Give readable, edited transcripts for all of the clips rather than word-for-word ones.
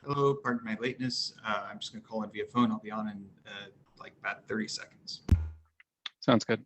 Hello, pardon my lateness. I'm just going to call in via phone. I'll be on in like about 30 seconds. Sounds good.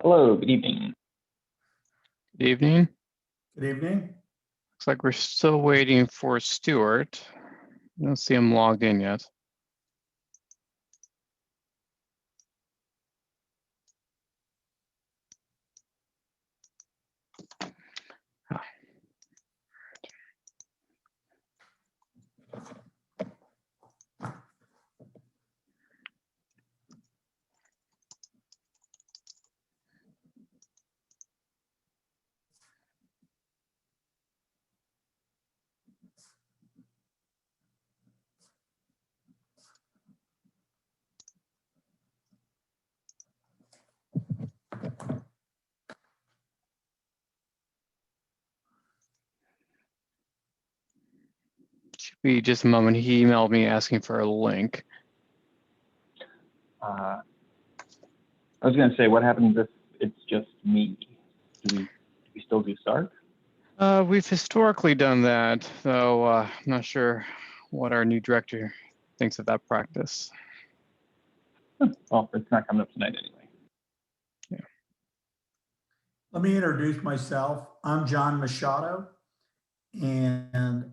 Hello, good evening. Good evening. Good evening. Looks like we're still waiting for Stuart. I don't see him logged in yet. Should be just a moment. He emailed me asking for a link. I was going to say, what happens if it's just me? Do we still do SARC? We've historically done that, though I'm not sure what our new director thinks of that practice. Well, it's not coming up tonight anyway. Yeah. Let me introduce myself. I'm John Machado, and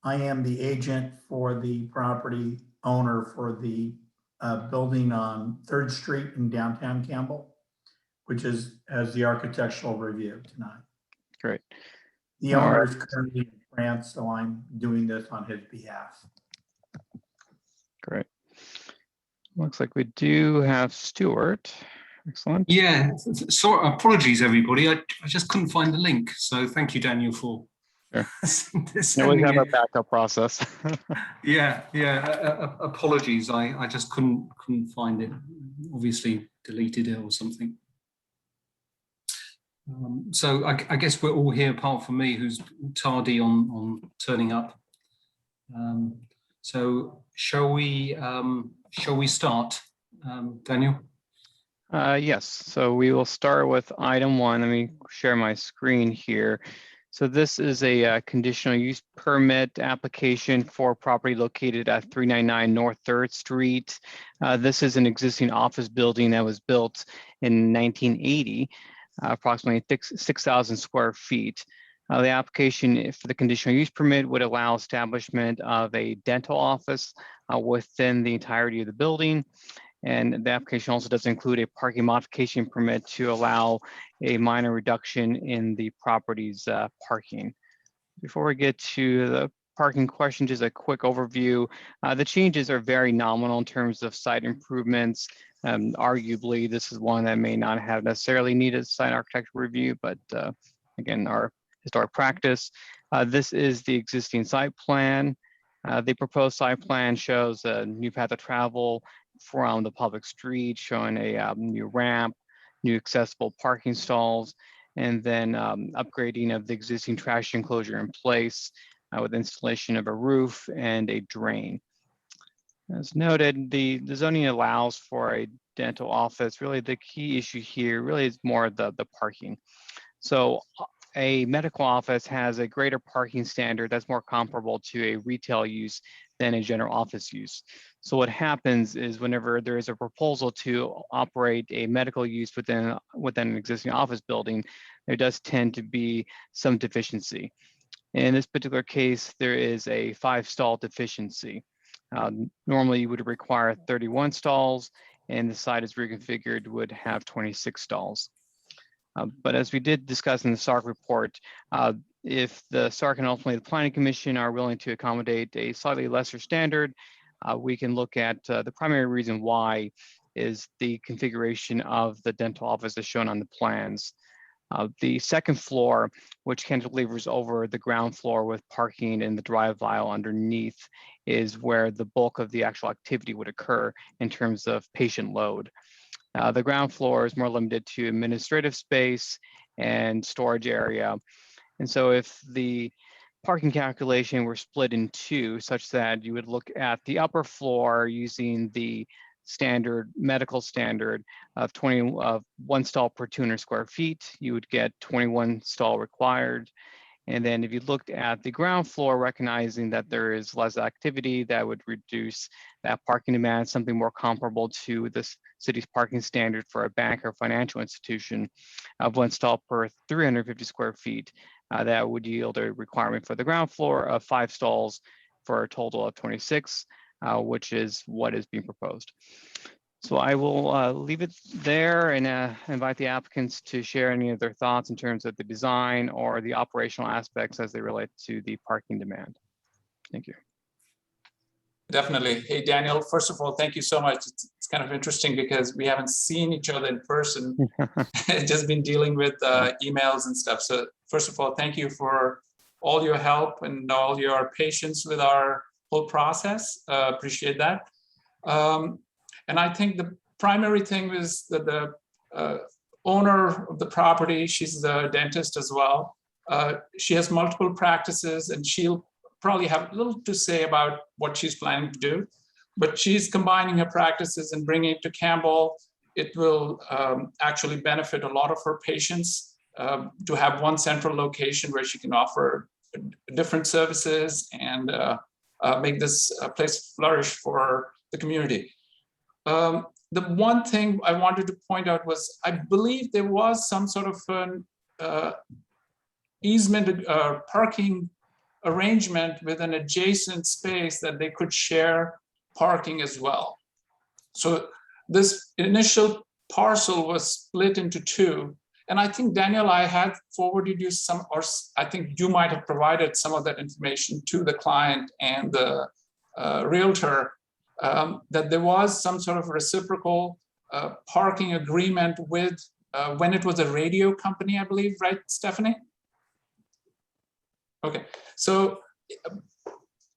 I am the agent for the property owner for the building on 3rd Street in downtown Campbell, which is as the architectural review tonight. Great. The owner is currently in France, so I'm doing this on his behalf. Great. Looks like we do have Stuart. Excellent. Yeah, so apologies everybody. I just couldn't find the link. So thank you, Daniel, for Sure. sending We have a it. backup process. Yeah. Apologies. I just couldn't find it. Obviously deleted it or something. So I guess we're all here apart from me, who's tardy on turning up. So shall we start, Daniel? Yes, so we will start with item 1. Let me share my screen here. So this is a conditional use permit application for property located at 399 North 3rd Street. This is an existing office building that was built in 1980, approximately 6,000 square feet. The application for the conditional use permit would allow establishment of a dental office within the entirety of the building. And the application also does include a parking modification permit to allow a minor reduction in the property's parking. Before we get to the parking question, just a quick overview. The changes are very nominal in terms of site improvements. Arguably, this is one that may not have necessarily needed site architectural review, but again, our historic practice. This is the existing site plan. The proposed site plan shows a new path of travel from the public street, showing a new ramp, new accessible parking stalls, and then upgrading of the existing trash enclosure in place with installation of a roof and a drain. As noted, the zoning allows for a dental office. Really, the key issue here really is more the parking. So a medical office has a greater parking standard that's more comparable to a retail use than a general office use. So what happens is whenever there is a proposal to operate a medical use within an existing office building, there does tend to be some deficiency. In this particular case, there is a 5-stall deficiency. Normally you would require 31 stalls, and the site is reconfigured would have 26 stalls. But as we did discuss in the SARC report, if the SARC and ultimately the Planning Commission are willing to accommodate a slightly lesser standard, we can look at the primary reason why is the configuration of the dental office as shown on the plans. The second floor, which cantilevers over the ground floor with parking in the drive aisle underneath, is where the bulk of the actual activity would occur in terms of patient load. The ground floor is more limited to administrative space and storage area. And so if the parking calculation were split in two, such that you would look at the upper floor using the standard medical standard of 1 stall per 200 square feet, you would get 21 stall required. And then if you looked at the ground floor, recognizing that there is less activity, that would reduce that parking demand, something more comparable to the city's parking standard for a bank or financial institution of 1 stall per 350 square feet. That would yield a requirement for the ground floor of 5 stalls for a total of 26, which is what is being proposed. So I will leave it there and invite the applicants to share any of their thoughts in terms of the design or the operational aspects as they relate to the parking demand. Thank you. Definitely. Hey, Daniel, first of all, thank you so much. It's kind of interesting because we haven't seen each other in person, just been dealing with emails and stuff. So first of all, thank you for all your help and all your patience with our whole process. Appreciate that. And I think the primary thing was that the owner of the property, she's a dentist as well. She has multiple practices and she'll probably have little to say about what she's planning to do, but she's combining her practices and bringing it to Campbell. It will actually benefit a lot of her patients to have one central location where she can offer different services and make this place flourish for the community. The one thing I wanted to point out was, I believe there was some sort of an easement parking arrangement with an adjacent space that they could share parking as well. So this initial parcel was split into two. And I think, Daniel, I had forwarded you some, or I think you might have provided some of that information to the client and the realtor, that there was some sort of reciprocal parking agreement with, when it was a radio company, I believe, right, Stephanie? Okay, so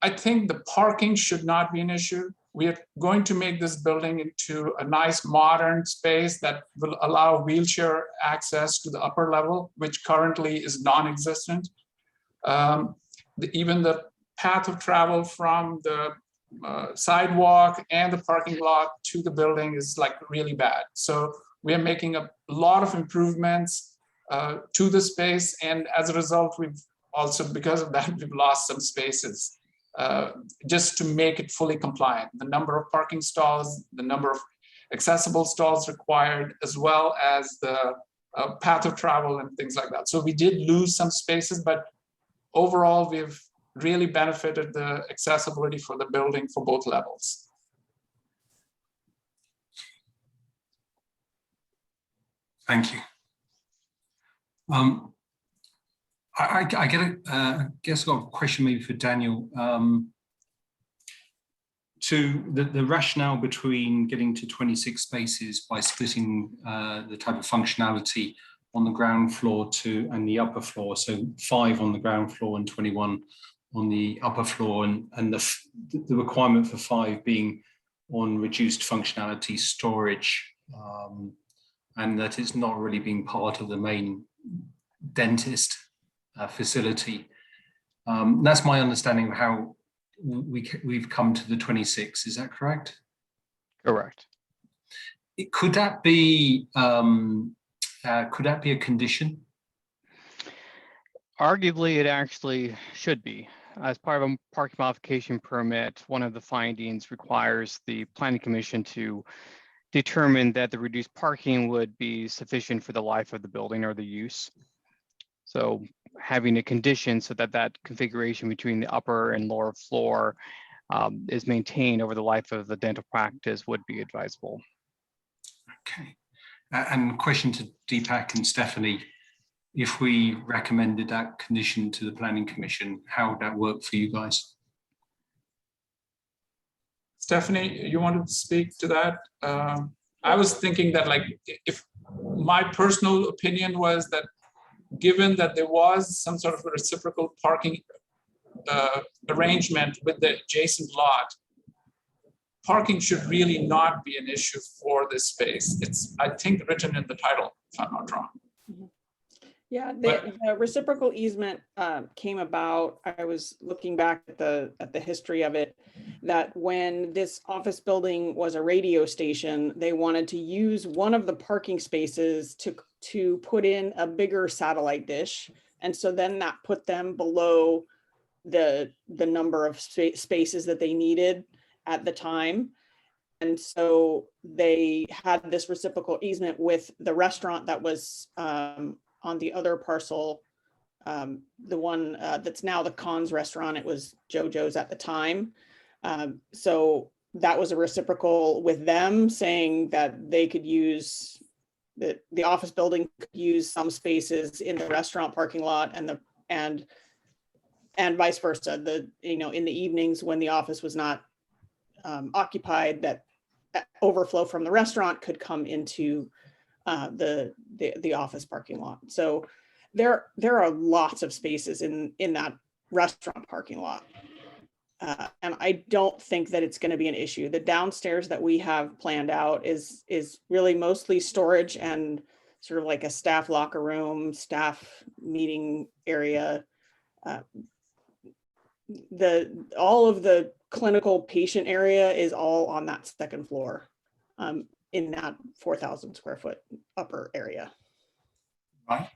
I think the parking should not be an issue. We are going to make this building into a nice modern space that will allow wheelchair access to the upper level, which currently is non-existent. Even the path of travel from the sidewalk and the parking lot to the building is like really bad. So we are making a lot of improvements to the space. And as a result, we've also, because of that, we've lost some spaces just to make it fully compliant. The number of parking stalls, the number of accessible stalls required, as well as the path of travel and things like that. So we did lose some spaces, but overall, we've really benefited the accessibility for the building for both levels. Thank you. I guess I've got a question maybe for Daniel. To the rationale between getting to 26 spaces by splitting the type of functionality on the ground floor and the upper floor, so 5 on the ground floor and 21 on the upper floor, and the requirement for 5 being on reduced functionality storage, and that it's not really being part of the main dentist facility. That's my understanding of how we've come to the 26. Is that correct? Correct. Could that be a condition? Arguably, it actually should be. As part of a parking modification permit, one of the findings requires the planning commission to determine that the reduced parking would be sufficient for the life of the building or the use. So having a condition so that that configuration between the upper and lower floor is maintained over the life of the dental practice would be advisable. Okay. And question to Deepak and Stephanie, if we recommended that condition to the planning commission, how would that work for you guys? Stephanie, you wanted to speak to that? I was thinking that like, if my personal opinion was that given that there was some sort of a reciprocal parking arrangement with the adjacent lot, parking should really not be an issue for this space. It's, I think, written in the title, if I'm not wrong. Yeah, But- the reciprocal easement came about. I was looking back at the history of it, that when this office building was a radio station, they wanted to use one of the parking spaces to put in a bigger satellite dish. And so then that put them below the number of spaces that they needed at the time. And so they had this reciprocal easement with the restaurant that was on the other parcel, the one that's now the Cons restaurant. It was JoJo's at the time. So that was a reciprocal with them, saying that they could use, the office building could use some spaces in the restaurant parking lot, and vice versa. In the evenings when the office was not occupied, that overflow from the restaurant could come into the office parking lot. So there are lots of spaces in that restaurant parking lot. And I don't think that it's going to be an issue. The downstairs that we have planned out is really mostly storage and sort of like a staff locker room, staff meeting area. All of the clinical patient area is all on that second floor, in that 4,000 square foot upper area. Right.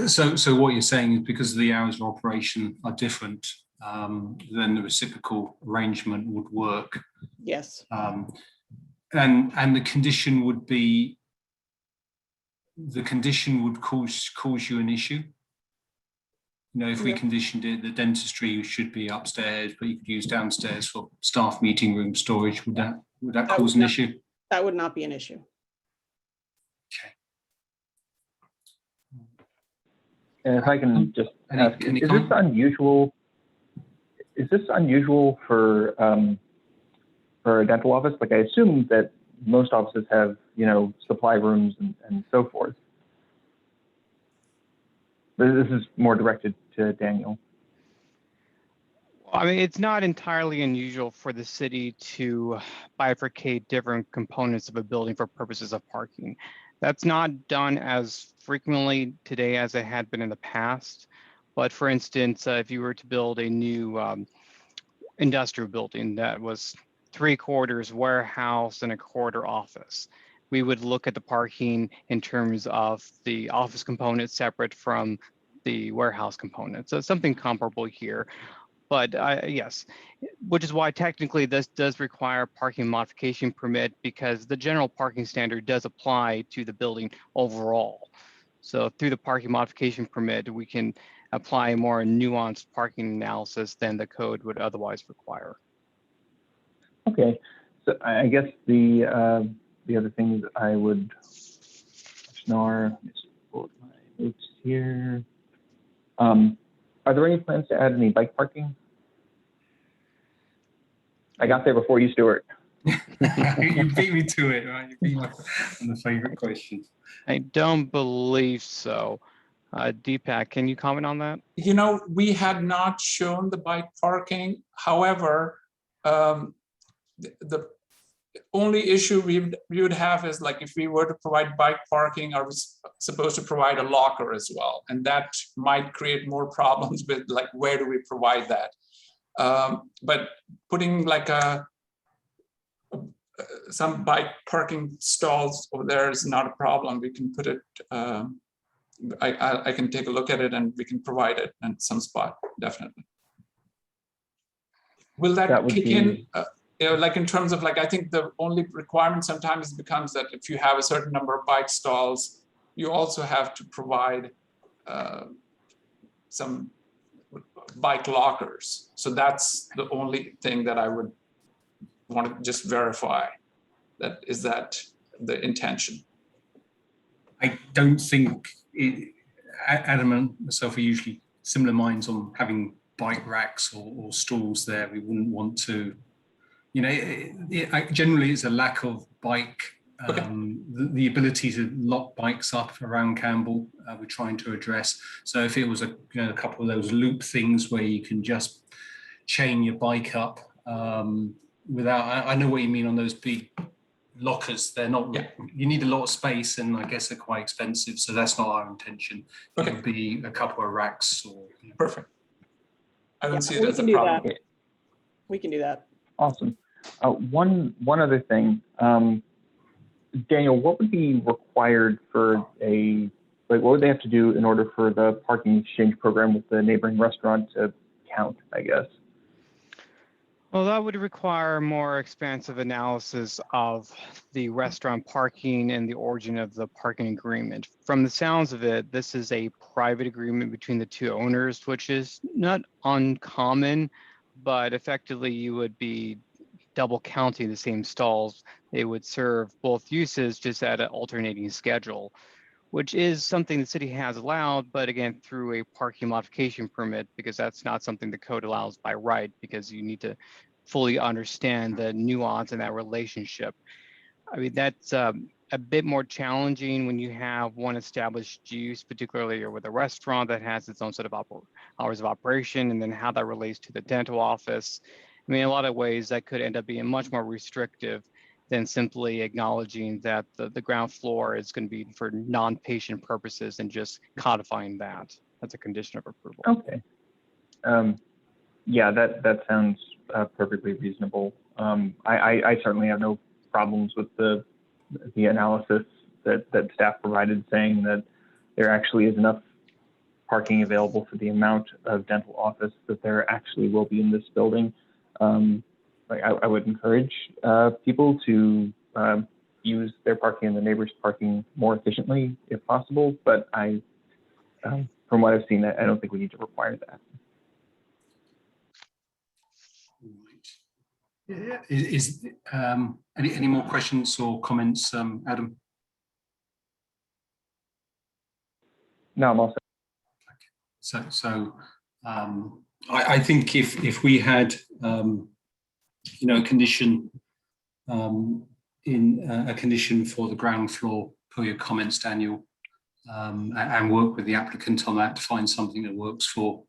So what you're saying is because the hours of operation are different, then the reciprocal arrangement would work. Yes. And the condition would be, cause you an issue. If we conditioned it, the dentistry should be upstairs, but you could use downstairs for staff meeting room storage. Would that cause an issue? That would not be an issue. Okay. And if I can just ask, any is this comment? unusual? Is this unusual for a dental office? Like, I assume that most offices have, supply rooms and so forth. But this is more directed to Daniel. I mean, it's not entirely unusual for the city to bifurcate different components of a building for purposes of parking. That's not done as frequently today as it had been in the past. But for instance, if you were to build a new industrial building that was 3/4 warehouse and 1/4 office, we would look at the parking in terms of the office component separate from the warehouse component. So something comparable here. But yes, which is why technically this does require a parking modification permit, because the general parking standard does apply to the building overall. So through the parking modification permit, we can apply a more nuanced parking analysis than the code would otherwise require. Okay, so I guess the other things I would snore. Let me just pull up my notes here. Are there any plans to add any bike parking? I got there before you, Stuart. You beat me to it, right? You beat me on the favorite question. I don't believe so. Deepak, can you comment on that? We had not shown the bike parking. However, the only issue we would have is like if we were to provide bike parking, are we supposed to provide a locker as well? And that might create more problems with like, where do we provide that? But putting like some bike parking stalls over there is not a problem. We can put it, I can take a look at it and we can provide it in some spot, definitely. Will that kick in? Like in terms of like, I think the only requirement sometimes becomes that if you have a certain number of bike stalls, you also have to provide some bike lockers. So that's the only thing that I would want to just verify. Is that the intention? I don't think Adam and myself are usually similar minds on having bike racks or stalls there. We wouldn't want to you know, generally it's a lack of bike, Okay. the ability to lock bikes up around Campbell. We're trying to address. So if it was a couple of those loop things where you can just chain your bike up without, I know what you mean on those big lockers. They're not, Yeah. you need a lot of space, and I guess they're quite expensive. So that's not our intention. Okay. It would be a couple of racks or. Perfect. I don't Yeah, see it we as a can do problem. that. We can do that. Awesome. One other thing, Daniel, what would be required for what would they have to do in order for the parking exchange program with the neighboring restaurant to count, I guess? Well, that would require more expansive analysis of the restaurant parking and the origin of the parking agreement. From the sounds of it, this is a private agreement between the two owners, which is not uncommon, but effectively you would be double counting the same stalls. They would serve both uses just at an alternating schedule, which is something the city has allowed, but again, through a parking modification permit, because that's not something the code allows by right, because you need to fully understand the nuance in that relationship. I mean, that's a bit more challenging when you have one established use, particularly with a restaurant that has its own set of hours of operation, and then how that relates to the dental office. I mean, in a lot of ways, that could end up being much more restrictive than simply acknowledging that the ground floor is going to be for non-patient purposes and just codifying that as a condition of approval. Okay. Yeah, that sounds perfectly reasonable. I certainly have no problems with the analysis that staff provided, saying that there actually is enough parking available for the amount of dental office that there actually will be in this building. I would encourage people to use their parking and the neighbors' parking more efficiently if possible, but from what I've seen, I don't think we need to require that. Yeah. Is any more questions or comments, Adam? No, I'm all set. So I think if we had a condition a condition for the ground floor per your comments, Daniel, and work with the applicant on that to find something that works for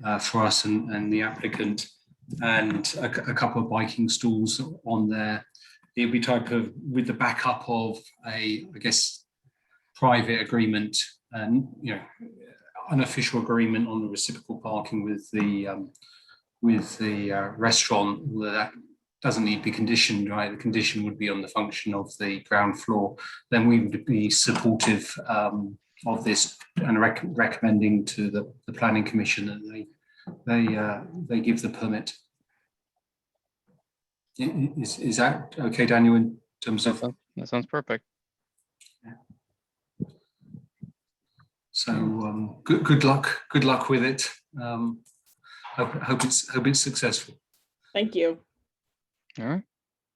us and the applicant, and a couple of biking stalls on there. It'd be type of with the backup of I guess, private agreement and unofficial agreement on the reciprocal parking with the restaurant. That doesn't need to be conditioned, right? The condition would be on the function of the ground floor. Then we would be supportive of this and recommending to the planning commission that they give the permit. Is that okay, Daniel? In terms of that sounds perfect. So good luck with it. Hope it's successful. Thank you. All right.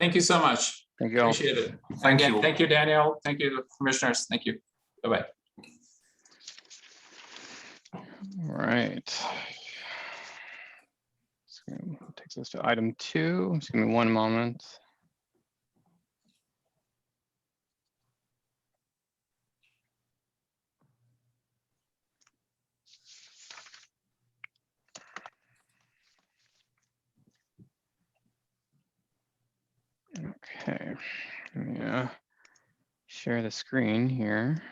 Thank you so much. Thank you all. Appreciate it. Thank Again, you. Thank you, Daniel. Thank you, commissioners. Thank you. Bye-bye. All right. So takes us to item 2. Just give me one moment. Okay, yeah. Share the screen here.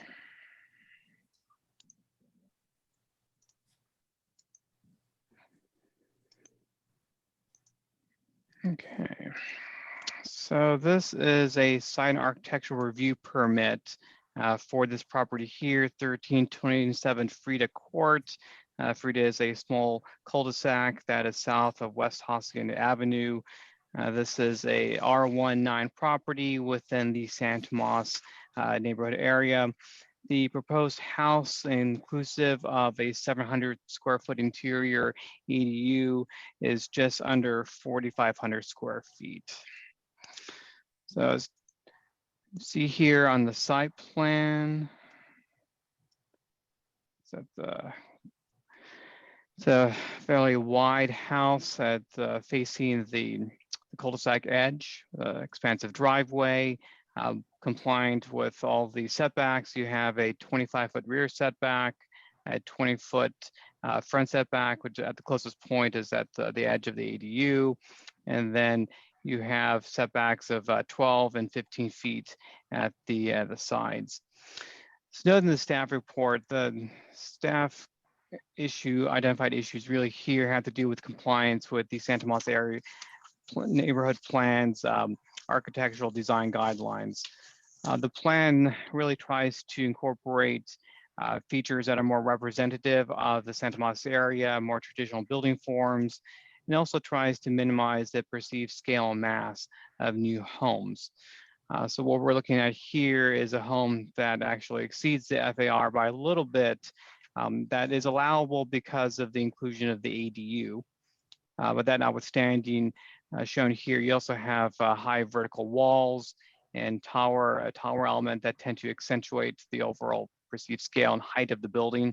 Okay, so this is a site architectural review permit for this property here, 1327 Frida Court. Frida is a small cul-de-sac that is south of West Hoskins Avenue. This is a R19 property within the San Tomas neighborhood area. The proposed house, inclusive of a 700 square foot interior EDU, is just under 4,500 square feet. So as you see here on the site plan, it's a fairly wide house at facing the cul-de-sac edge, expansive driveway, compliant with all the setbacks. You have a 25-foot rear setback, a 20-foot front setback, which at the closest point is at the edge of the ADU. And then you have setbacks of 12 and 15 feet at the sides. So note in the staff report, the staff identified issues really here have to do with compliance with the Santa Monica area neighborhood plans, architectural design guidelines. The plan really tries to incorporate features that are more representative of the Santa Monica area, more traditional building forms, and also tries to minimize the perceived scale and mass of new homes. So what we're looking at here is a home that actually exceeds the FAR by a little bit. That is allowable because of the inclusion of the ADU. But that notwithstanding, shown here, you also have high vertical walls and a tower element that tend to accentuate the overall perceived scale and height of the building.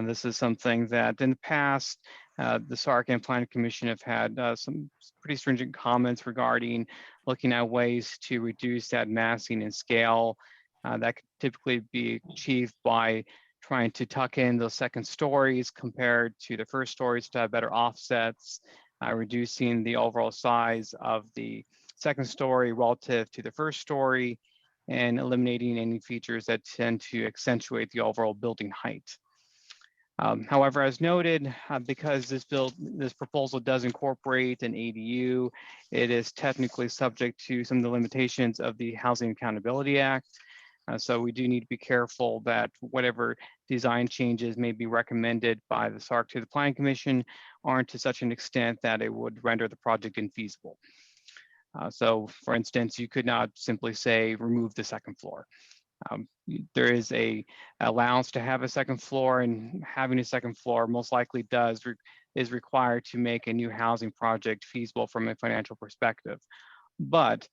This is something that in the past, the SARC and Planning Commission have had some pretty stringent comments regarding looking at ways to reduce that massing and scale. That could typically be achieved by trying to tuck in those second stories compared to the first stories to have better offsets, reducing the overall size of the second story relative to the first story, and eliminating any features that tend to accentuate the overall building height. However, as noted, because this proposal does incorporate an ADU, it is technically subject to some of the limitations of the Housing Accountability Act. So we do need to be careful that whatever design changes may be recommended by the SARC to the Planning Commission aren't to such an extent that it would render the project infeasible. So for instance, you could not simply say remove the second floor. There is a allowance to have a second floor, and having a second floor most likely is required to make a new housing project feasible from a financial perspective. But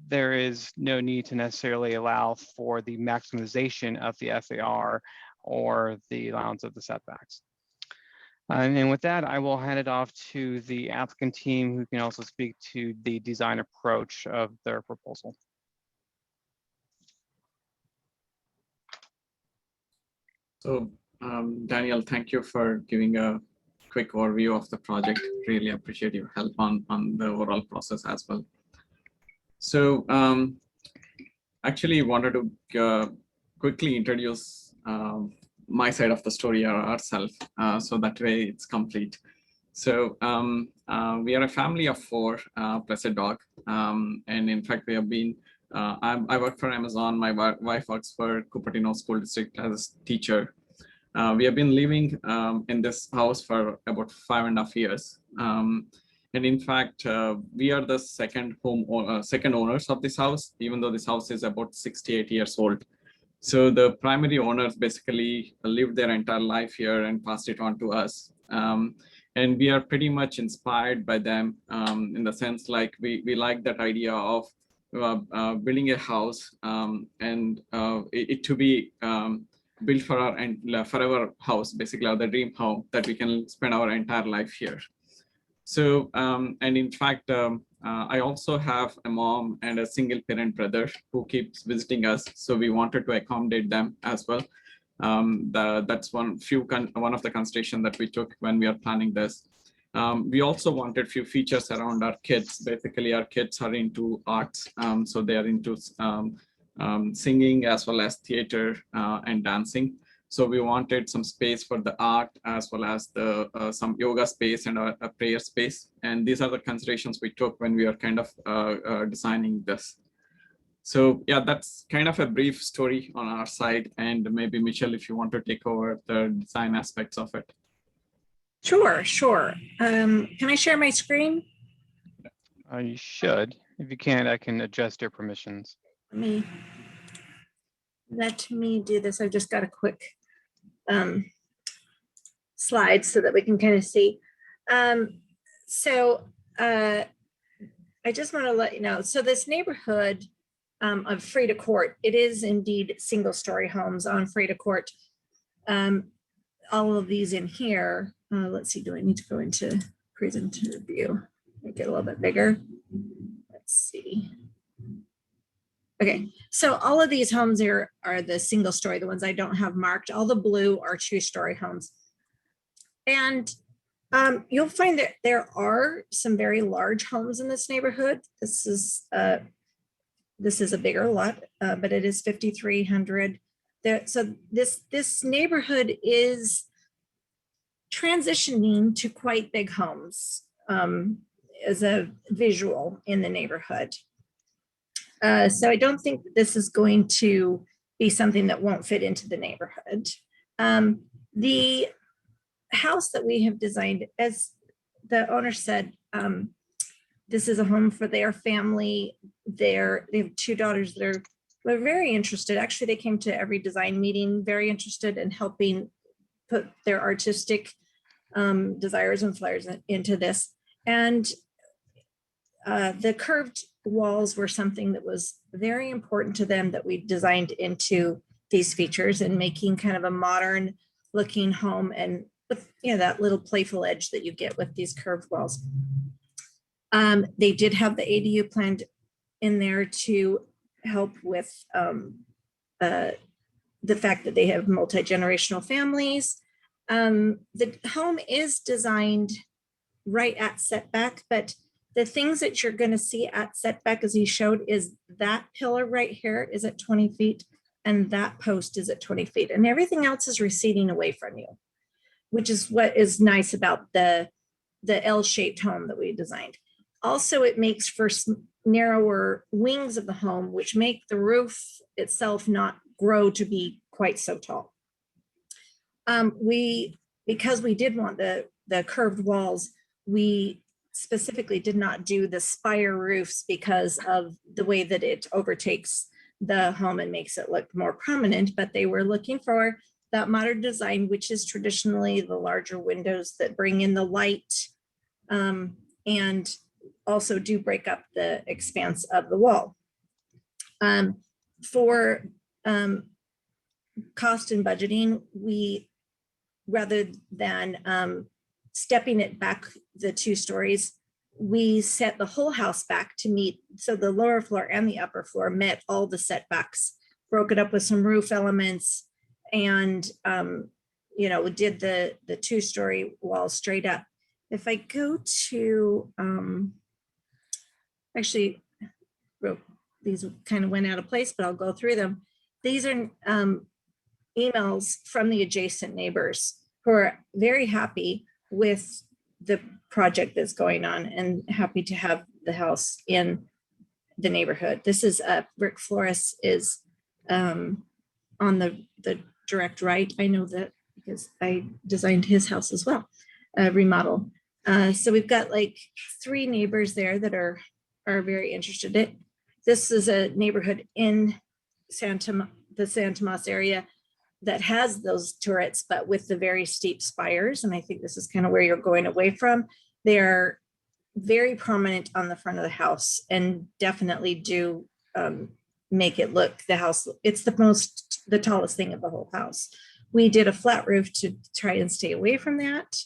there is no need to necessarily allow for the maximization of the FAR or the allowance of the setbacks. And with that, I will hand it off to the applicant team, who can also speak to the design approach of their proposal. So Daniel, thank you for giving a quick overview of the project. Really appreciate your help on the overall process as well. So actually wanted to quickly introduce my side of the story, or ourselves, so that way it's complete. So we are a family of 4 plus a dog. And in fact, we have been, I work for Amazon. My wife works for Cupertino School District as a teacher. We have been living in this house for about 5.5 years. And in fact, we are the second owners of this house, even though this house is about 68 years old. So the primary owners basically lived their entire life here and passed it on to us. And we are pretty much inspired by them in the sense like we like that idea of building a house and it to be built for our forever house, basically, or the dream home that we can spend our entire life here. So, and in fact, I also have a mom and a single parent brother who keeps visiting us. So we wanted to accommodate them as well. That's one of the considerations that we took when we are planning this. We also wanted few features around our kids. Basically, our kids are into arts. So they are into singing as well as theater and dancing. So we wanted some space for the art as well as the some yoga space and a prayer space. And these are the considerations we took when we are kind of designing this. So yeah, that's kind of a brief story on our side. And maybe Michelle, if you want to take over the design aspects of it. Sure. Can I share my screen? You should. If you can't, I can adjust your permissions. Let me do this. I've just got a quick slide so that we can kind of see. I just want to let you know, so this neighborhood of Freda Court, it is indeed single-story homes on Freda Court. All of these in here, let's see, do I need to go into presenter view? make it a little bit bigger. Let's see. Okay, so all of these homes are the single story, the ones I don't have marked. All the blue are 2-story homes. And you'll find that there are some very large homes in this neighborhood. This is a bigger lot, but it is 5,300. So this neighborhood is transitioning to quite big homes as a visual in the neighborhood. So I don't think that this is going to be something that won't fit into the neighborhood. The house that we have designed, as the owner said, this is a home for their family. They have 2 daughters that were very interested. Actually, they came to every design meeting, very interested in helping put their artistic desires and flares into this. And the curved walls were something that was very important to them, that we designed into these features, and making kind of a modern looking home, and with, you know, that little playful edge that you get with these curved walls. They did have the ADU planned in there to help with the fact that they have multi-generational families. The home is designed right at setback, but the things that you're going to see at setback, as he showed, is that pillar right here is at 20 feet and that post is at 20 feet, and everything else is receding away from you, which is what is nice about the L-shaped home that we designed. Also, it makes for narrower wings of the home, which make the roof itself not grow to be quite so tall. Because we did want the curved walls, we specifically did not do the spire roofs because of the way that it overtakes the home and makes it look more prominent, but they were looking for that modern design, which is traditionally the larger windows that bring in the light and also do break up the expanse of the wall. For cost and budgeting, we, rather than stepping it back the 2 stories, we set the whole house back to meet, so the lower floor and the upper floor met all the setbacks, broke it up with some roof elements, and you know, did the 2-story wall straight up. If I go to, actually, these kind of went out of place, but I'll go through them. These are emails from the adjacent neighbors who are very happy with the project that's going on and happy to have the house in the neighborhood. This is Rick Flores is on the direct right. I know that because I designed his house as well, remodel. So we've got like 3 neighbors there that are very interested in it. This is a neighborhood in the San Tomas area that has those turrets, but with the very steep spires. And I think this is kind of where you're going away from. They're very prominent on the front of the house and definitely do make it look, the house, it's the tallest thing of the whole house. We did a flat roof to try and stay away from that.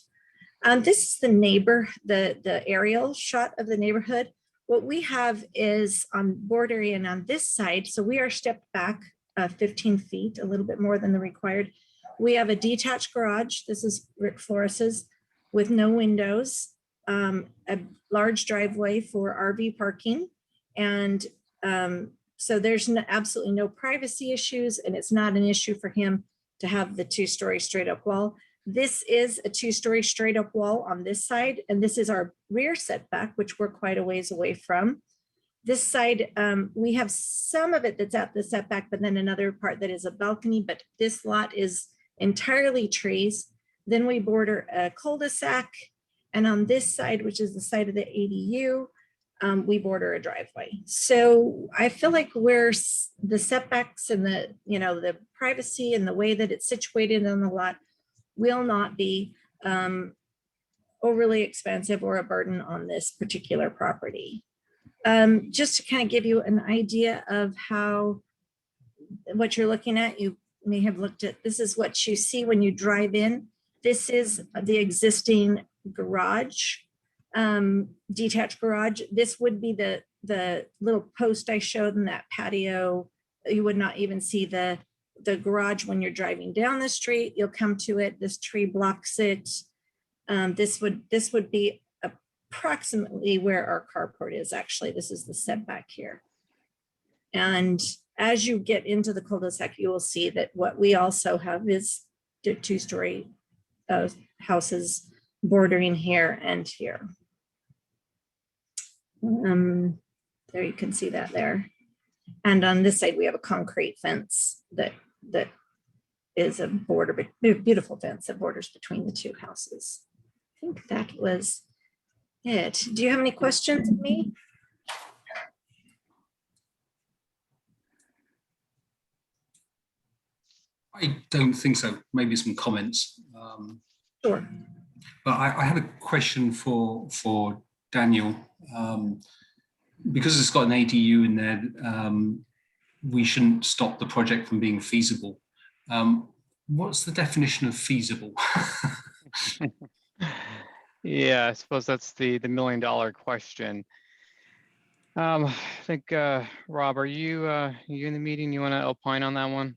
This is the aerial shot of the neighborhood. What we have is on bordering and on this side, so we are stepped back 15 feet, a little bit more than the required. We have a detached garage. This is Rick Flores's, with no windows, a large driveway for RV parking. And so there's absolutely no privacy issues, and it's not an issue for him to have the 2-story straight up wall. This is a 2-story straight up wall on this side, and this is our rear setback, which we're quite a ways away from. This side, we have some of it that's at the setback, but then another part that is a balcony, but this lot is entirely trees. Then we border a cul-de-sac, and on this side, which is the side of the ADU, we border a driveway. So I feel like where the setbacks and the privacy and the way that it's situated on the lot will not be overly expensive or a burden on this particular property. Just to kind of give you an idea of what you're looking at, you may have looked at, this is what you see when you drive in. This is the existing garage. detached garage. This would be the little post I showed in that patio. You would not even see the garage when you're driving down the street. You'll come to it. This tree blocks it. This would be approximately where our carport is. Actually, this is the setback here. And as you get into the cul-de-sac, you will see that what we also have is the two-story houses bordering here and here. There you can see that there. And on this side, we have a concrete fence that is a border, beautiful fence that borders between the two houses. I think that was it. Do you have any questions of me? I don't think so. Maybe some comments. Sure. But I have a question for Daniel. Because it's got an ADU in there, we shouldn't stop the project from being feasible. What's the definition of feasible? Yeah, I suppose that's the $1 million question. I think Rob, are you in the meeting? You want to opine on that one?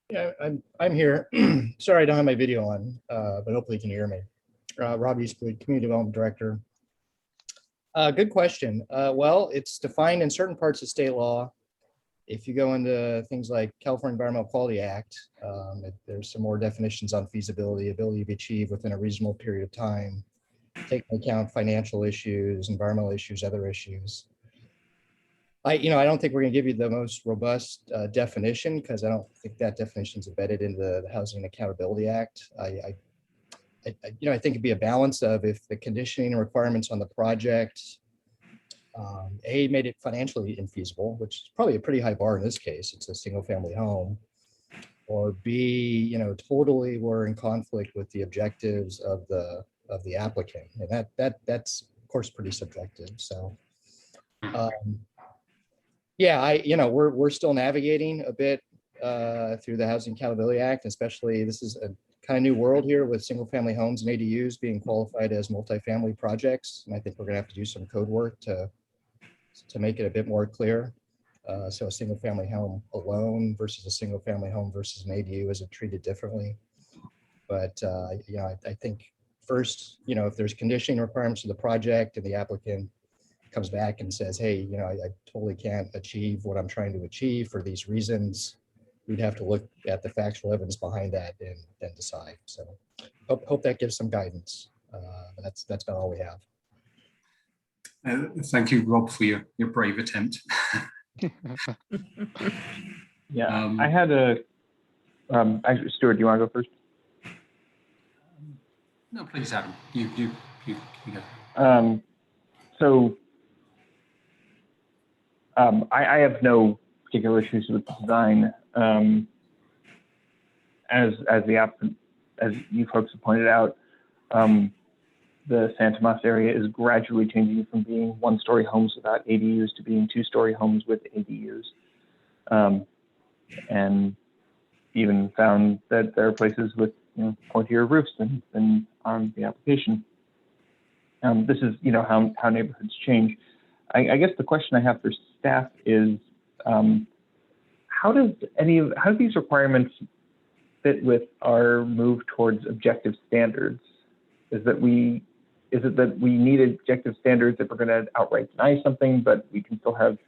Yeah, I'm here. Sorry, I don't have my video on, but hopefully you can hear me. Rob Eastwood, Community Development Director. Good question. Well, it's defined in certain parts of state law. If you go into things like California Environmental Quality Act, there's some more definitions on feasibility, ability to be achieved within a reasonable period of time, taking into account financial issues, environmental issues, other issues. I don't think we're going to give you the most robust definition because I don't think that definition is embedded into the Housing Accountability Act. I think it'd be a balance of if the conditioning and requirements on the project, A, made it financially infeasible, which is probably a pretty high bar in this case. It's a single family home. Or B, totally were in conflict with the objectives of the applicant, and that's of course pretty subjective. So. Yeah, we're still navigating a bit through the Housing Accountability Act, especially this is a kind of new world here with single family homes and ADUs being qualified as multifamily projects. And I think we're gonna have to do some code work to make it a bit more clear. So a single family home alone versus a single family home versus an ADU is treated differently. But I think first, if there's conditioning requirements for the project and the applicant comes back and says, hey, I totally can't achieve what I'm trying to achieve for these reasons, we'd have to look at the factual evidence behind that and then decide. So hope that gives some guidance. That's about all we have. Thank you, Rob, for your brave attempt. Yeah, I had actually, Stuart, do you want to go first? No, please, Adam. You go. I have no particular issues with the design. As you folks have pointed out, the Santa Mas area is gradually changing from being one-story homes without ADUs to being two-story homes with ADUs, and even found that there are places with pointier roofs than on the application. This is how neighborhoods change. I guess the question I have for staff is, how do these requirements fit with our move towards objective standards? Is it that we need objective standards if we're going to outright deny something, but we can still have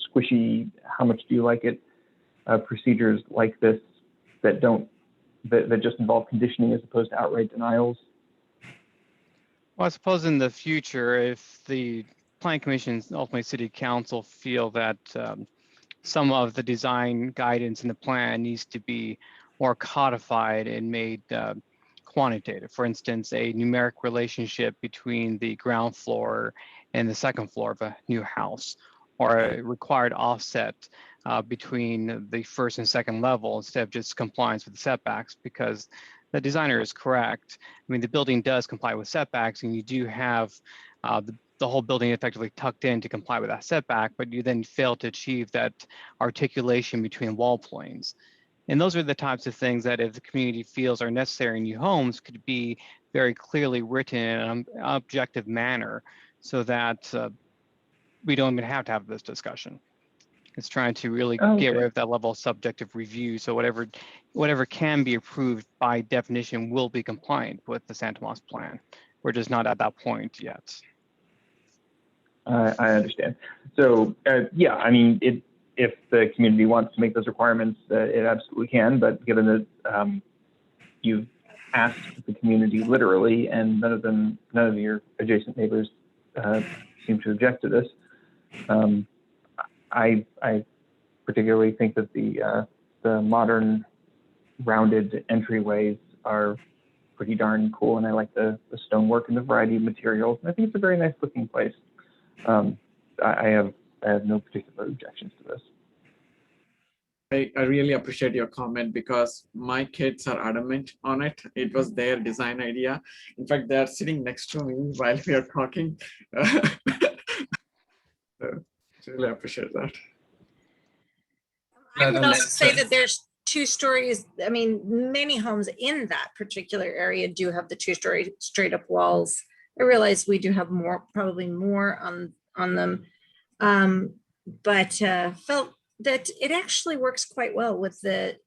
squishy, how much do you like it, procedures like this that just involve conditioning as opposed to outright denials? Well, I suppose in the future, if the Plan Commission, ultimately City Council, feel that some of the design guidance in the plan needs to be more codified and made quantitative. For instance, a numeric relationship between the ground floor and the second floor of a new house, or a required offset between the first and second level instead of just compliance with the setbacks, because the designer is correct. I mean, the building does comply with setbacks, and you do have the whole building effectively tucked in to comply with that setback, but you then fail to achieve that articulation between wall planes. And those are the types of things that if the community feels are necessary in new homes could be very clearly written in an objective manner so that we don't even have to have this discussion. It's trying to really get rid of that level of subjective review. So whatever can be approved by definition will be compliant with the San Tomas plan. We're just not at that point yet. I understand. So yeah, I mean, if the community wants to make those requirements, it absolutely can. But given that you've asked the community literally, and none of your adjacent neighbors seem to object to this, I particularly think that the modern rounded entryways are pretty darn cool, and I like the stonework and the variety of materials. And I think it's a very nice looking place. I have no particular objections to this. I really appreciate your comment because my kids are adamant on it. It was their design idea. In fact, they are sitting next to me while we are talking. So, really appreciate that. I would also say that there's 2 stories. I mean, many homes in that particular area do have the 2-story straight up walls. I realize we do have probably more on them, but felt that it actually works quite well with the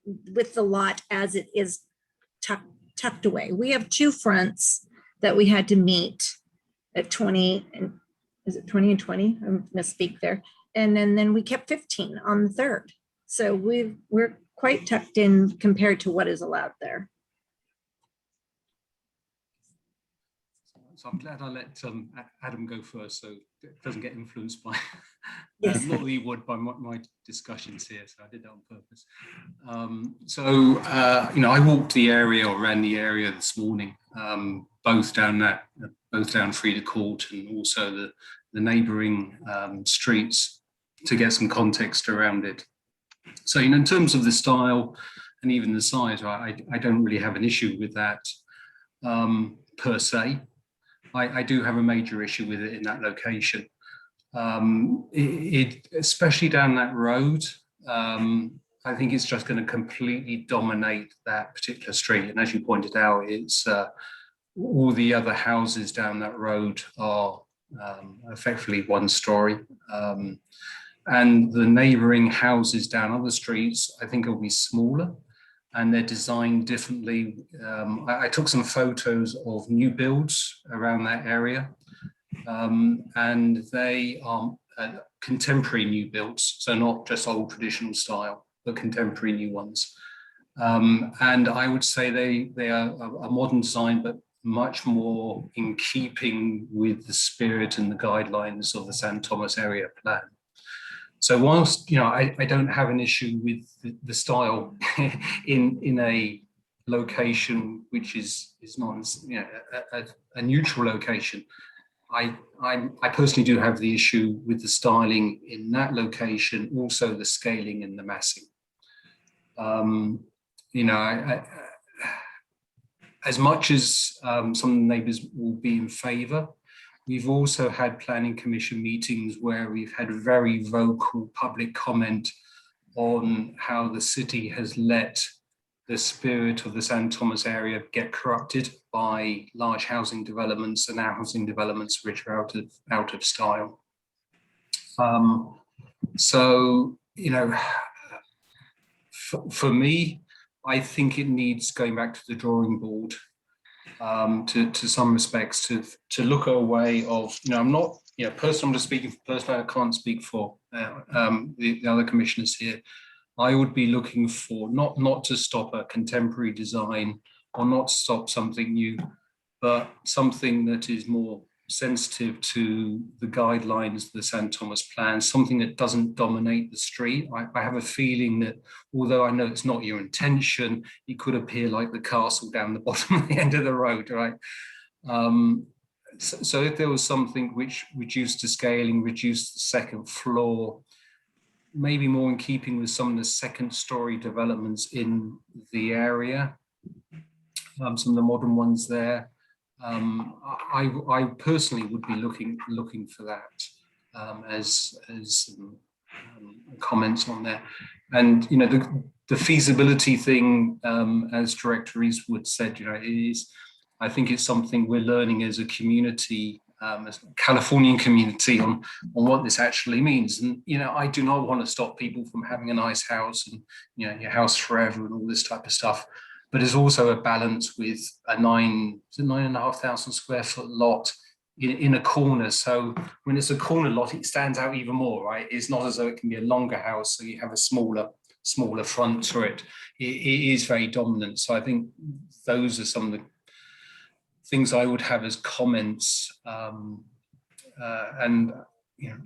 lot as it is tucked away. We have 2 fronts that we had to meet at 20 and is it 20 and 20? I'm gonna speak there. And then we kept 15 on the 3rd. So we're quite tucked in compared to what is allowed there. So I'm glad I let Adam go first, so it doesn't get influenced by Yes. not that he would by my discussions here. So I did that on purpose. You know, I walked the area or ran the area this morning, both down Frida Court and also the neighbouring streets to get some context around it. So, you know, in terms of the style and even the size, I don't really have an issue with that per se. I do have a major issue with it in that location. Especially down that road, I think it's just going to completely dominate that particular street. And as you pointed out, it's all the other houses down that road are effectively 1 story. And the neighbouring houses down other streets, I think, will be smaller and they're designed differently. I took some photos of new builds around that area, and they are contemporary new builds, so not just old traditional style, but contemporary new ones. And I would say they are a modern design, but much more in keeping with the spirit and the guidelines of the San Tomas area plan. So whilst, you know, I don't have an issue with the style in a location which is not, you know, a neutral location, I personally do have the issue with the styling in that location, also the scaling and the massing. You know, as much as some neighbours will be in favour, we've also had planning commission meetings where we've had very vocal public comment on how the city has let the spirit of the San Tomas area get corrupted by large housing developments and housing developments which are out of style. So, you know, for me, I think it needs going back to the drawing board. To some respects, to look at a way of, you know, I'm not, you know, personally, I'm just speaking for personally, I can't speak for the other commissioners here. I would be looking for not to stop a contemporary design or not stop something new, but something that is more sensitive to the guidelines of the San Tomas plan, something that doesn't dominate the street. I have a feeling that although I know it's not your intention, it could appear like the castle down the bottom of the end of the road, right? So if there was something which reduced the scaling, reduced the 2nd floor, maybe more in keeping with some of the 2nd story developments in the area, some of the modern ones there, I personally would be looking for that as comments on there. And, you know, the feasibility thing, as Director Eastwood said, I think it's something we're learning as a community, as a Californian community, on what this actually means. And I do not want to stop people from having a nice house and your house forever and all this type of stuff. But there's also a balance with a 9,500 square foot lot in a corner. So when it's a corner lot, it stands out even more, right? It's not as though it can be a longer house, so you have a smaller front to it. It is very dominant. So I think those are some of the things I would have as comments. And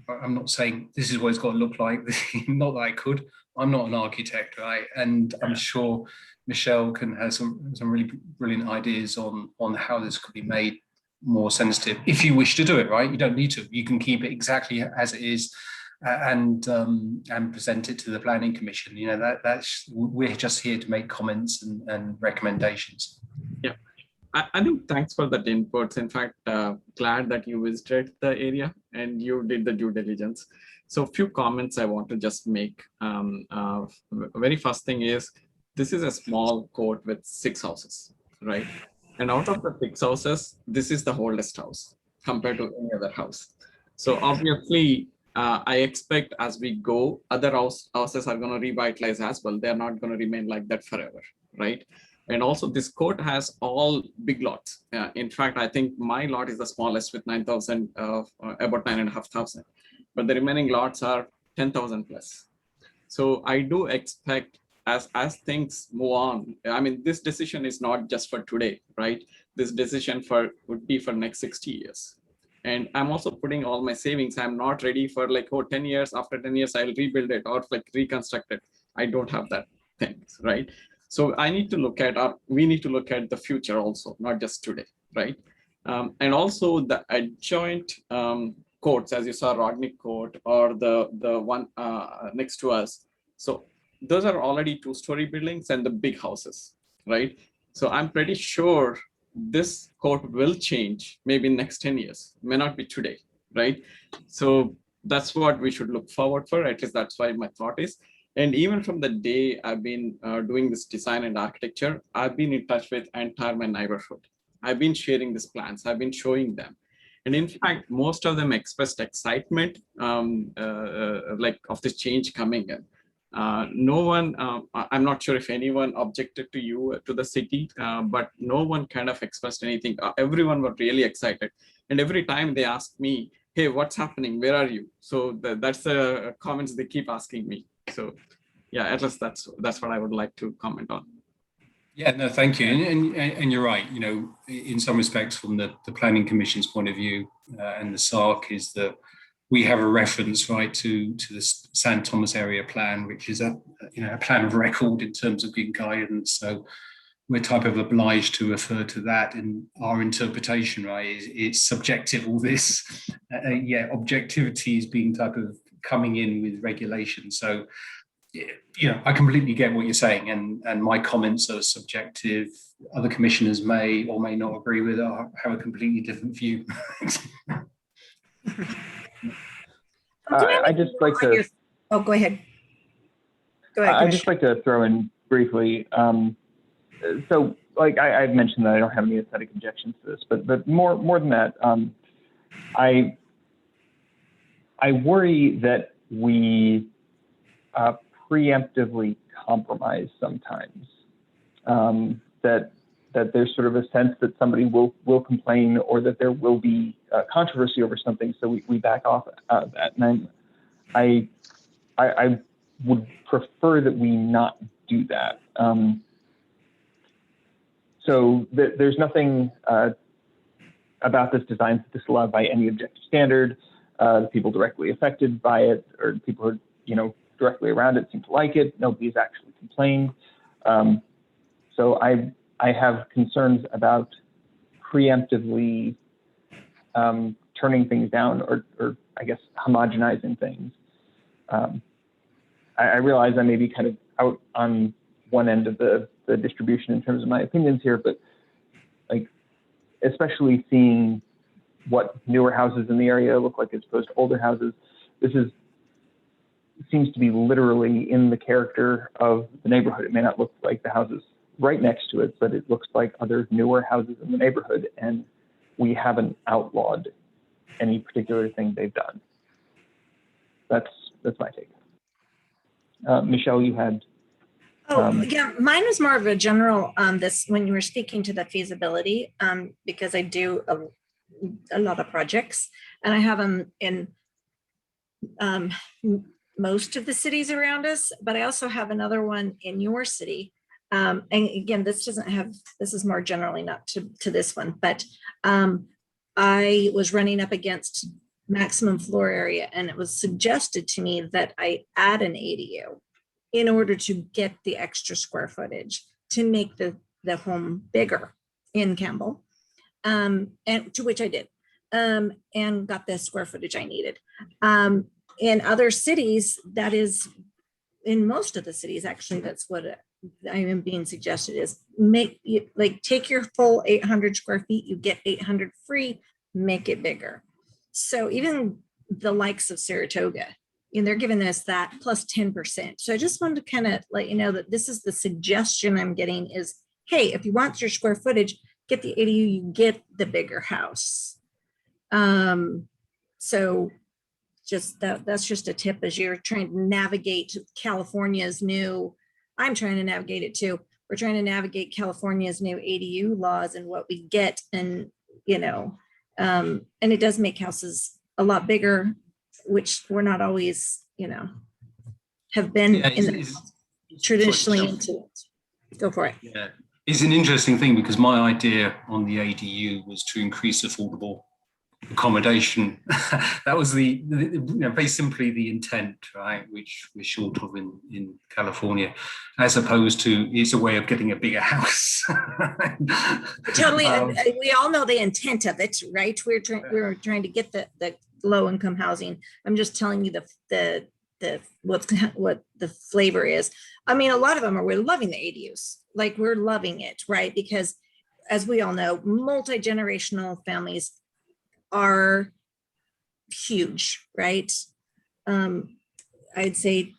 I'm not saying this is what it's got to look like. Not that I could. I'm not an architect, right? And I'm sure Michelle can have some really brilliant ideas on how this could be made more sensitive. If you wish to do it, right? You don't need to. You can keep it exactly as it is, and present it to the Planning Commission. We're just here to make comments and recommendations. Yeah, I think thanks for that inputs. In fact, glad that you visited the area and you did the due diligence. So a few comments I want to just make. Very first thing is, this is a small court with 6 houses, right? And out of the 6 houses, this is the oldest house compared to any other house. So obviously, I expect as we go, other houses are going to revitalize as well. They're not going to remain like that forever, right? And also this court has all big lots. In fact, I think my lot is the smallest with 9,000, about 9,500. But the remaining lots are 10,000 plus. So I do expect as things move on, I mean, this decision is not just for today, right? This decision would be for next 60 years. And I'm also putting all my savings. I'm not ready for 10 years, after 10 years, I'll rebuild it or reconstruct it. I don't have that thing, right? So I need to look at, we need to look at the future also, not just today, right? And also the adjoint courts, as you saw, Rodney Court or the one next to us. So those are already 2-story buildings and the big houses, right? So I'm pretty sure this court will change maybe in next 10 years, may not be today, right? So that's what we should look forward for. At least that's why my thought is. And even from the day I've been doing this design and architecture, I've been in touch with entire my neighborhood. I've been sharing these plans, I've been showing them. And in fact, most of them expressed excitement of this change coming in. No one, I'm not sure if anyone objected to the city, but no one kind of expressed anything. Everyone were really excited. And every time they ask me, hey, what's happening? Where are you? So that's the comments they keep asking me. So yeah, at least that's what I would like to comment on. Yeah, no, thank you. And you're right, in some respects from the Planning Commission's point of view and the SARC is that we have a reference, right, to the San Thomas area plan, which is a plan of record in terms of giving guidance. So we're type of obliged to refer to that in our interpretation, right? It's subjective, all this. Objectivity is being type of coming in with regulation. So, I completely get what you're saying, and my comments are subjective. Other commissioners may or may not agree with it, or have a completely different view. I just like to. Oh, go ahead. Go ahead. I just like to throw in briefly. So, I've mentioned that I don't have any aesthetic objections to this, but more than that, I worry that we preemptively compromise sometimes. That there's sort of a sense that somebody will complain or that there will be controversy over something, so we back off of that. And I would prefer that we not do that. So there's nothing about this design that's disallowed by any objective standard. The people directly affected by it, or the people who are directly around it, seem to like it. Nobody's actually complained. So I have concerns about preemptively turning things down, or I guess homogenizing things. I realize I may be kind of out on one end of the distribution in terms of my opinions here, but especially seeing what newer houses in the area look like as opposed to older houses, this is seems to be literally in the character of the neighborhood. It may not look like the houses right next to it, but it looks like other newer houses in the neighborhood, and we haven't outlawed any particular thing they've done. That's my take. Michelle, you had. Yeah, mine was more of a general, this, when you were speaking to the feasibility, because I do a lot of projects, and I have them in most of the cities around us, but I also have another one in your city. And again, this doesn't have, this is more generally not to this one, but I was running up against maximum floor area, and it was suggested to me that I add an ADU in order to get the extra square footage to make the home bigger in Campbell, and to which I did, and got the square footage I needed. In other cities, that is, in most of the cities, actually, that's what I am being suggested is take your full 800 square feet, you get 800 free, make it bigger. So even the likes of Saratoga, they're giving us that plus 10%. So I just wanted to kind of let you know that this is the suggestion I'm getting is, hey, if you want your square footage, get the ADU, you get the bigger house. So just that's just a tip as you're trying to navigate California's new, I'm trying to navigate it too. We're trying to navigate California's new ADU laws and what we get. And, and it does make houses a lot bigger, which we're not always, have been traditionally into it. Go for it. Yeah, it's an interesting thing because my idea on the ADU was to increase affordable accommodation. That was very simply the intent, right, which we're short of in California, as opposed to it's a way of getting a bigger house. Totally. We all know the intent of it, right? We're trying to get the low income housing. I'm just telling you what the flavor is. I mean, a lot of them we're loving the ADUs, like we're loving it, right? Because as we all know, multi-generational families are huge, right? I'd say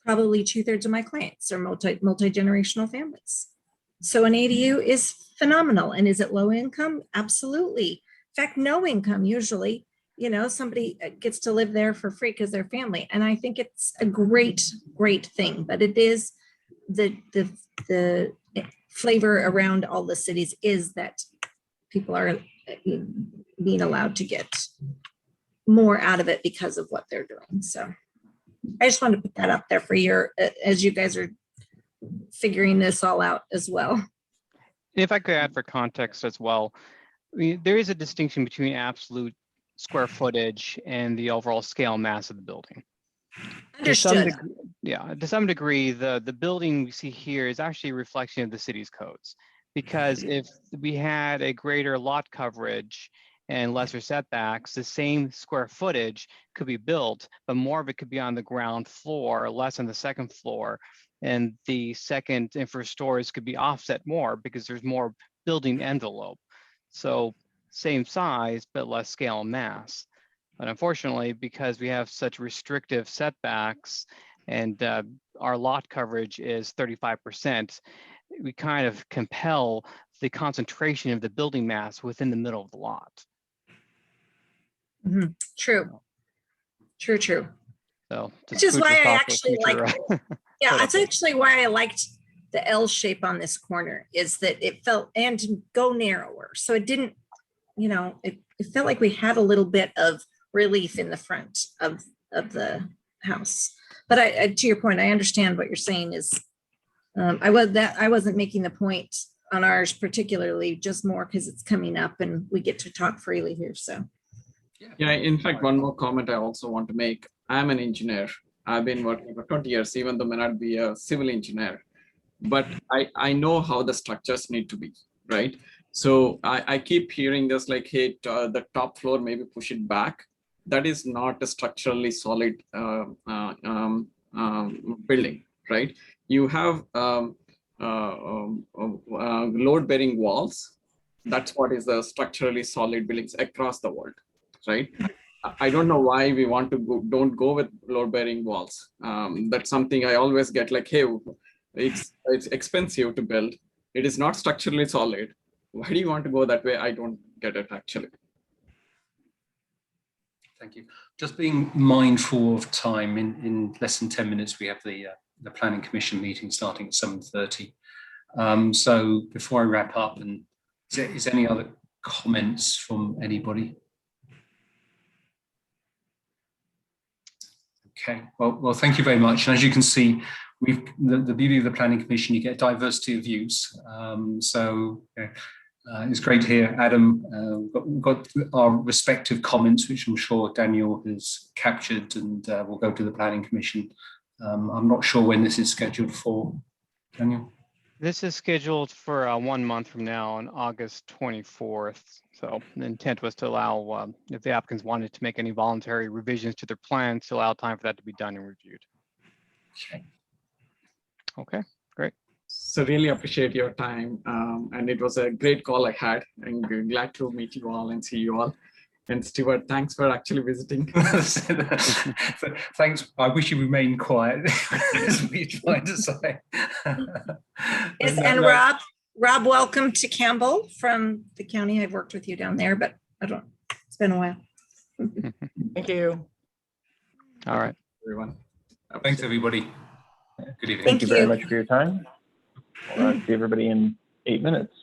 probably 2/3 of my clients are multi-generational families. So an ADU is phenomenal. And is it low income? Absolutely. In fact, no income usually. Somebody gets to live there for free because they're family. And I think it's a great thing, but it is the flavor around all the cities is that people are being allowed to get more out of it because of what they're doing. So I just wanted to put that up there for as you guys are figuring this all out as well. If I could add for context as well, there is a distinction between absolute square footage and the overall scale mass of the building. Understood. To some degree, the building we see here is actually a reflection of the city's codes. Because if we had a greater lot coverage and lesser setbacks, the same square footage could be built, but more of it could be on the ground floor, less on the second floor. And the second and first stories could be offset more because there's more building envelope. So same size, but less scale and mass. But unfortunately, because we have such restrictive setbacks and our lot coverage is 35%, we kind of compel the concentration of the building mass within the middle of the lot. Mm-hmm. True. So which is why I actually like, yeah, that's actually why I liked the L shape on this corner is that it felt, and to go narrower. So it didn't, it felt like we had a little bit of relief in the front of the house. But to your point, I understand what you're saying is, I wasn't making the point on ours particularly, just more because it's coming up and we get to talk freely here. So yeah, in fact, one more comment I also want to make. I'm an engineer. I've been working for 20 years, even though I may not be a civil engineer, but I know how the structures need to be, right? So I keep hearing this like, hey, the top floor, maybe push it back. That is not a structurally solid building, right? You have load-bearing walls. That's what is the structurally solid buildings across the world, right? I don't know why we want to don't go with load bearing walls. That's something I always get like, hey, it's expensive to build. It is not structurally solid. Why do you want to go that way? I don't get it actually. Thank you. Just being mindful of time, in less than 10 minutes, we have the Planning Commission meeting starting at 7:30. So before I wrap up, and is there any other comments from anybody? Okay, well, thank you very much. And as you can see, the beauty of the Planning Commission, you get diversity of views. It's great to hear, Adam. We've got our respective comments, which I'm sure Daniel has captured, and we'll go to the Planning Commission. I'm not sure when this is scheduled for, Daniel. This is scheduled for 1 month from now on August 24th. So the intent was to allow, if the applicants wanted to make any voluntary revisions to their plans, to allow time for that to be done and reviewed. Okay. Okay, great. So really appreciate your time. And it was a great call I had, and glad to meet you all and see you all. And Stuart, thanks for actually visiting. Thanks. I wish you remained quiet. That's what you're trying to say. And Rob, welcome to Campbell from the county. I've worked with you down there, but it's been a while. Thank you. All right. Everyone. Thanks, everybody. Good evening. Thank you very much for your time. See everybody in 8 minutes.